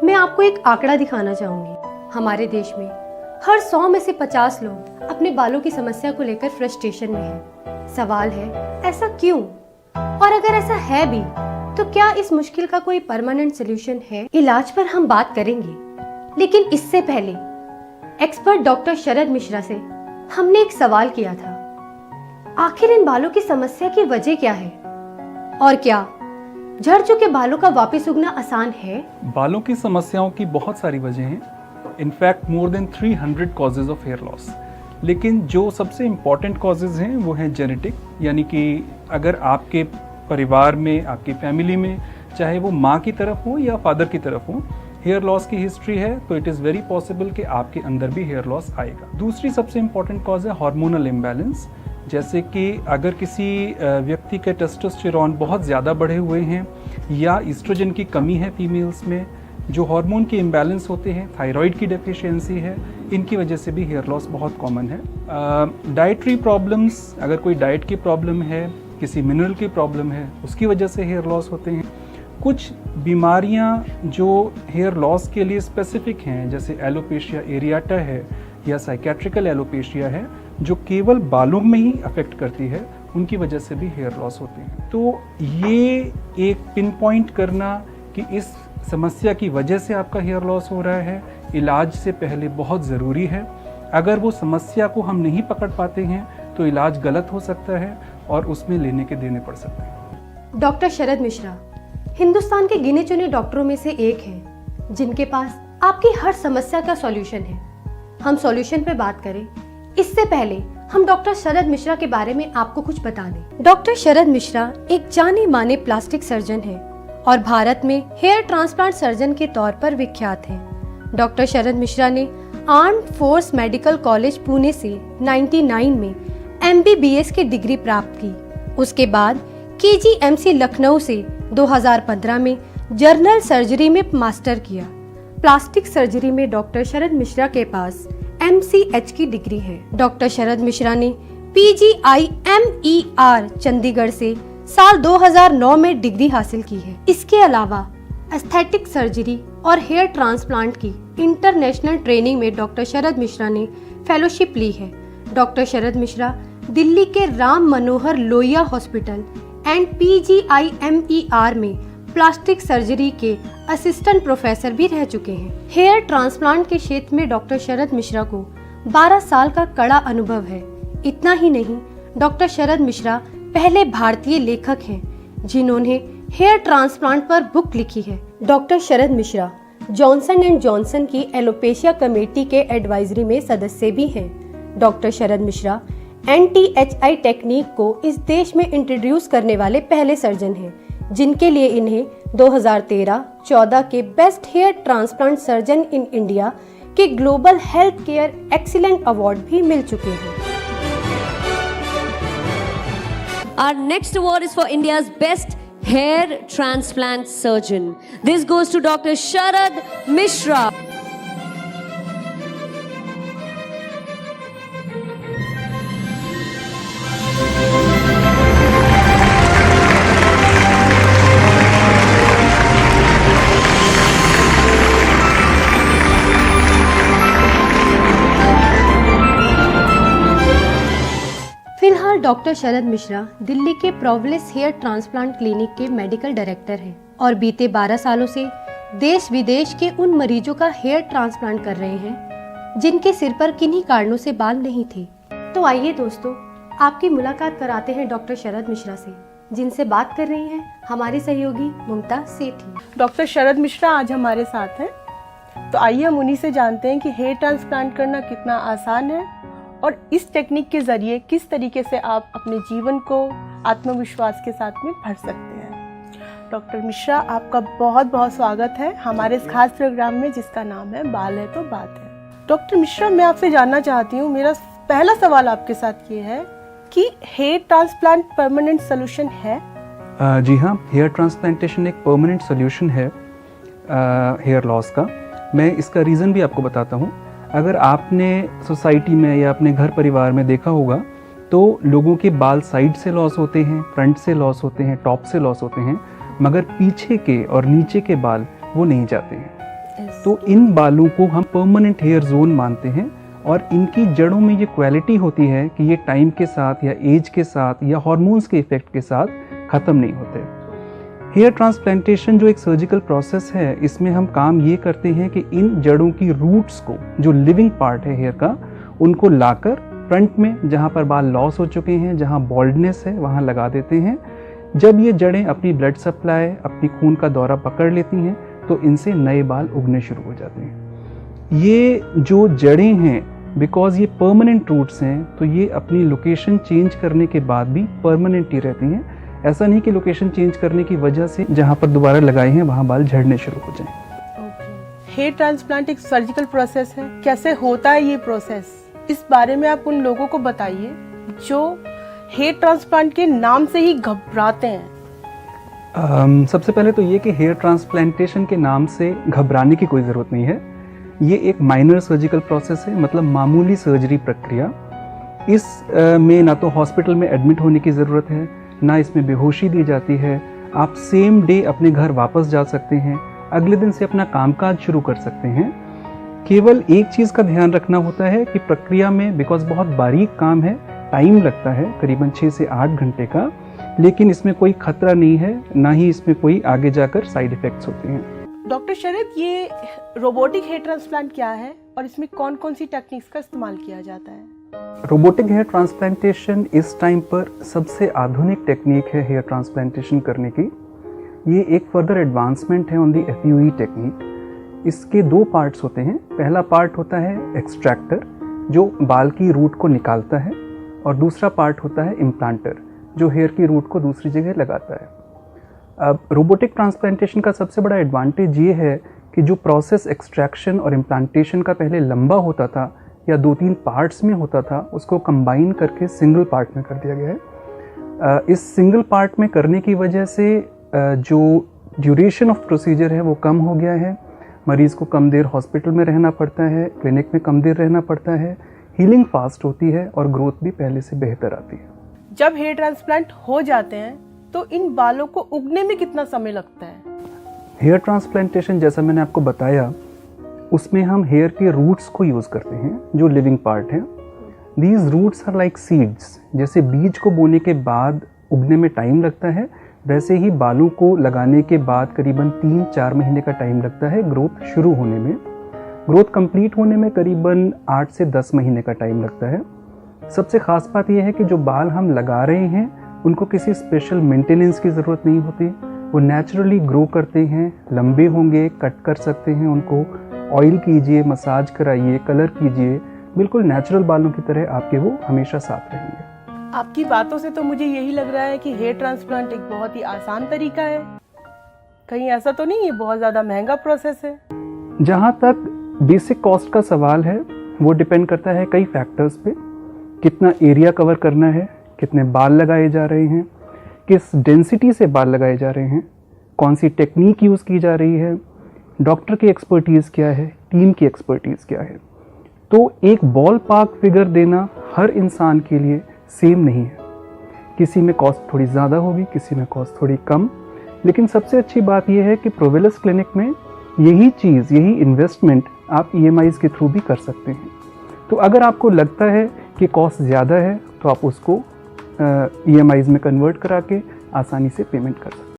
मैं आपको एक आंकड़ा दिखाना चाहूंगी। हमारे देश में हर 100 में से 50 लोग अपने बालों की समस्या को लेकर फ्रस्ट्रेशन में हैं। सवाल है, ऐसा क्यों? और अगर ऐसा है भी तो क्या इस मुश्किल का कोई परमानेंट सोल्यूशन है? इलाज पर हम बात करेंगे, लेकिन इससे पहले एक्सपर्ट डॉक्टर शरद मिश्रा से हमने एक सवाल किया था। आखिर इन बालों की समस्या की वजह क्या है और क्या झड़ चुके बालों का वापस उगना आसान है? बालों की समस्याओं की बहुत सारी वजह हैं, in fact more than 300 causes of hair loss. लेकिन जो सबसे इम्पॉर्टेंट कॉजेज हैं वो हैं जेनेटिक, यानी कि अगर आपके परिवार में, आपकी फैमिली में, चाहे वो माँ की तरफ हो या फादर की तरफ हो, हेयर लॉस की हिस्ट्री है तो इट इज़ वेरी पॉसिबल कि आपके अंदर भी हेयर लॉस आएगा। दूसरी सबसे इम्पॉर्टेंट कॉज है हार्मोनल इम्बैलेंस, जैसे कि अगर किसी व्यक्ति के टेस्टोस्टेरोन बहुत ज़्यादा बढ़े हुए हैं या ईस्ट्रोजन की कमी है फीमेल्स में, जो हार्मोन के इम्बैलेंस होते हैं, थायराइड की डेफिशिएंसी है, इनकी वजह से भी हेयर लॉस बहुत कॉमन है। डाइटरी प्रॉब्लम्स, अगर कोई डाइट की प्रॉब्लम है, किसी मिनरल की प्रॉब्लम है, उसकी वजह से हेयर लॉस होते हैं। कुछ बीमारियां जो हेयर लॉस के लिए स्पेसिफिक हैं, जैसे एलोपेशिया एरियाटा है या साइकेट्रिकल एलोपेशिया है, जो केवल बालों में ही अफेक्ट करती है, उनकी वजह से भी हेयर लॉस होते हैं। तो ये एक पिन पॉइंट करना कि इस समस्या की वजह से आपका हेयर लॉस हो रहा है, इलाज से पहले बहुत ज़रूरी है। अगर वो समस्या को हम नहीं पकड़ पाते हैं तो इलाज गलत हो सकता है और उसमें लेने के देने पड़ सकते हैं। डॉक्टर शरद मिश्रा हिंदुस्तान के गिने चुने डॉक्टरों में से एक हैं, जिनके पास आपकी हर समस्या का सॉल्यूशन है। हम सॉल्यूशन पे बात करें इससे पहले हम डॉक्टर शरद मिश्रा के बारे में आपको कुछ बता दें। डॉक्टर शरद मिश्रा एक जाने माने प्लास्टिक सर्जन हैं और भारत में हेयर ट्रांसप्लांट सर्जन के तौर पर विख्यात हैं। डॉक्टर शरद मिश्रा ने armed force medical college Pune से 99 में MBBS की डिग्री प्राप्त की। उसके बाद KGMC लखनऊ से 2015 में जनरल सर्जरी में मास्टर किया। प्लास्टिक सर्जरी में डॉक्टर शरद मिश्रा के पास MCH की डिग्री है। डॉक्टर शरद मिश्रा ने PGI-MER चंडीगढ़ से साल 2009 में डिग्री हासिल की है। इसके अलावा एस्थेटिक सर्जरी और हेयर ट्रांसप्लांट की इंटरनेशनल ट्रेनिंग में डॉक्टर शरद मिश्रा ने फेलोशिप ली है। डॉक्टर शरद मिश्रा दिल्ली के Ram Manohar Lohia hospital and PGI-MER में प्लास्टिक सर्जरी के असिस्टेंट प्रोफेसर भी रह चुके हैं। हेयर ट्रांसप्लांट के क्षेत्र में डॉक्टर शरद मिश्रा को 12 साल का कड़ा अनुभव है। इतना ही नहीं, डॉक्टर शरद मिश्रा पहले भारतीय लेखक हैं जिन्होंने हेयर ट्रांसप्लांट पर बुक लिखी है। Doctor Sharad Mishra Johnson and Johnson की एलोपेशिया कमेटी के एडवाइजरी में सदस्य भी हैं। डॉक्टर शरद मिश्रा NTHI टेक्निक को इस देश में इंट्रोड्यूस करने वाले पहले सर्जन हैं, जिनके लिए इन्हें 2013-14 के best hair transplant surgeon in India के global health care excellent award भी मिल चुके हैं। Our next award is for India's best hair transplant surgeon. This goes to Dr. Sharad Mishra. फिलहाल डॉक्टर शरद मिश्रा दिल्ली के प्रोवलिस हेयर ट्रांसप्लांट क्लिनिक के medical director हैं और बीते 12 सालों से देश विदेश के उन मरीजों का हेयर ट्रांसप्लांट कर रहे हैं जिनके सिर पर किन्हीं कारणों से बाल नहीं थे। तो आइए दोस्तों, आपकी मुलाकात कराते हैं डॉक्टर शरद मिश्रा से, जिनसे बात कर रही हैं हमारी सहयोगी मुमताज सेठी। डॉक्टर शरद मिश्रा आज हमारे साथ हैं, तो आइए हम उन्हीं से जानते हैं कि हेयर ट्रांसप्लांट करना कितना आसान है और इस टेक्निक के जरिए किस तरीके से आप अपने जीवन को आत्मविश्वास के साथ में भर सकते हैं। डॉक्टर मिश्रा, आपका बहुत बहुत स्वागत है हमारे इस खास प्रोग्राम में जिसका नाम है बाल है तो बात है। डॉक्टर मिश्रा, मैं आपसे जानना चाहती हूँ, मेरा पहला सवाल आपके साथ ये है कि हेयर ट्रांसप्लांट परमानेंट सोल्यूशन है? जी हाँ, हेयर ट्रांसप्लांटेशन एक परमानेंट सोल्यूशन है हेयर लॉस का। मैं इसका रीज़न भी आपको बताता हूँ। अगर आपने सोसाइटी में या अपने घर परिवार में देखा होगा तो लोगों के बाल साइड से लॉस होते हैं, फ्रंट से लॉस होते हैं, टॉप से लॉस होते हैं, मगर पीछे के और नीचे के बाल वो नहीं जाते हैं। तो इन बालों को हम परमानेंट हेयर जोन मानते हैं और इनकी जड़ों में ये क्वालिटी होती है कि ये टाइम के साथ या एज के साथ या हार्मोन्स के इफेक्ट के साथ ख़त्म नहीं होते। हेयर ट्रांसप्लांटेशन जो एक सर्जिकल प्रोसेस है, इसमें हम काम ये करते हैं कि इन जड़ों की रूट्स को, जो लिविंग पार्ट है हेयर का, उनको लाकर फ्रंट में जहाँ पर बाल लॉस हो चुके हैं, जहाँ बॉल्डनेस है, वहाँ लगा देते हैं। जब ये जड़ें अपनी ब्लड सप्लाई, अपनी खून का दौरा पकड़ लेती हैं तो इनसे नए बाल उगने शुरू हो जाते हैं। ये जो जड़ें हैं, बिकॉज ये परमानेंट रूट्स हैं, तो ये अपनी लोकेशन चेंज करने के बाद भी परमानेंट ही रहती हैं। ऐसा नहीं कि लोकेशन चेंज करने की वजह से जहाँ पर दोबारा लगाए हैं वहाँ बाल झड़ने शुरू हो जाएं। हेयर ट्रांसप्लांट एक सर्जिकल प्रोसेस है, कैसे होता है ये प्रोसेस, इस बारे में आप उन लोगों को बताइए जो हेयर ट्रांसप्लांट के नाम से ही घबराते हैं। सबसे पहले तो ये कि हेयर ट्रांसप्लांटेशन के नाम से घबराने की कोई ज़रूरत नहीं है। ये एक माइनर सर्जिकल प्रोसेस है, मतलब मामूली सर्जरी प्रक्रिया। इस में ना तो हॉस्पिटल में एडमिट होने की ज़रूरत है, ना इसमें बेहोशी दी जाती है। आप सेम डे अपने घर वापस जा सकते हैं, अगले दिन से अपना कामकाज शुरू कर सकते हैं। केवल एक चीज़ का ध्यान रखना होता है कि प्रक्रिया में, बिकॉज बहुत बारीक काम है, टाइम लगता है करीबन 6 से 8 घंटे का, लेकिन इसमें कोई खतरा नहीं है, ना ही इसमें कोई आगे जाकर साइड इफ़ेक्ट्स होते हैं। डॉक्टर शरद, ये रोबोटिक हेयर ट्रांसप्लांट क्या है और इसमें कौन कौन सी टेक्निक्स का इस्तेमाल किया जाता है? रोबोटिक हेयर ट्रांसप्लांटेशन इस टाइम पर सबसे आधुनिक टेक्निक है हेयर ट्रांसप्लांटेशन करने की। ये एक फर्दर एडवांसमेंट है ऑन दी FUE टेक्निक। इसके 2 पार्ट्स होते हैं। पहला पार्ट होता है एक्सट्रैक्टर, जो बाल की रूट को निकालता है, और दूसरा पार्ट होता है इम्प्लांटर, जो हेयर की रूट को दूसरी जगह लगाता है। अब रोबोटिक ट्रांसप्लांटेशन का सबसे बड़ा एडवांटेज ये है कि जो प्रोसेस एक्सट्रैक्शन और इम्प्लांटेशन का पहले लंबा होता था या 2-3 पार्ट्स में होता था, उसको कंबाइन करके सिंगल पार्ट में कर दिया गया है। इस सिंगल पार्ट में करने की वजह से जो ड्यूरेशन ऑफ प्रोसीजर है वो कम हो गया है। मरीज़ को कम देर हॉस्पिटल में रहना पड़ता है, क्लिनिक में कम देर रहना पड़ता है, हीलिंग फास्ट होती है और ग्रोथ भी पहले से बेहतर आती है। जब हेयर ट्रांसप्लांट हो जाते हैं तो इन बालों को उगने में कितना समय लगता है? हेयर ट्रांसप्लांटेशन, जैसा मैंने आपको बताया, उसमें हम हेयर के रूट्स को यूज़ करते हैं, जो लिविंग पार्ट है। These roots are like seeds. जैसे बीज को बोने के बाद उगने में टाइम लगता है, वैसे ही बालों को लगाने के बाद करीबन 3-4 महीने का टाइम लगता है ग्रोथ शुरू होने में। ग्रोथ कंप्लीट होने में करीबन 8 से 10 महीने का टाइम लगता है। सबसे ख़ास बात यह है कि जो बाल हम लगा रहे हैं उनको किसी स्पेशल मेंटेनेंस की ज़रूरत नहीं होती। वो नेचुरली ग्रो करते हैं, लंबे होंगे, कट कर सकते हैं उनको, ऑयल कीजिए, मसाज कराइए, कलर कीजिए, बिल्कुल नेचुरल बालों की तरह आपके वो हमेशा साथ रहेंगे। आपकी बातों से तो मुझे यही लग रहा है कि हेयर ट्रांसप्लांट एक बहुत ही आसान तरीका है। कहीं ऐसा तो नहीं है बहुत ज़्यादा महंगा प्रोसेस है? जहाँ तक बेसिक कॉस्ट का सवाल है, वो डिपेंड करता है कई फैक्टर्स पे। कितना एरिया कवर करना है, कितने बाल लगाए जा रहे हैं, किस डेंसिटी से बाल लगाए जा रहे हैं, कौन सी टेक्निक यूज़ की जा रही है, डॉक्टर की एक्सपर्टीज़ क्या है, टीम की एक्सपर्टीज़ क्या है। तो एक बॉल पार्क फिगर देना हर इंसान के लिए सेम नहीं है। किसी में कॉस्ट थोड़ी ज़्यादा होगी, किसी में कॉस्ट थोड़ी कम। लेकिन सबसे अच्छी बात यह है कि प्रोवेलस क्लिनिक में यही चीज़, यही इन्वेस्टमेंट आप EMIs के थ्रू भी कर सकते हैं। तो अगर आपको लगता है कि कॉस्ट ज़्यादा है तो आप उसको EMIs में कन्वर्ट करा के आसानी से पेमेंट कर सकते हैं।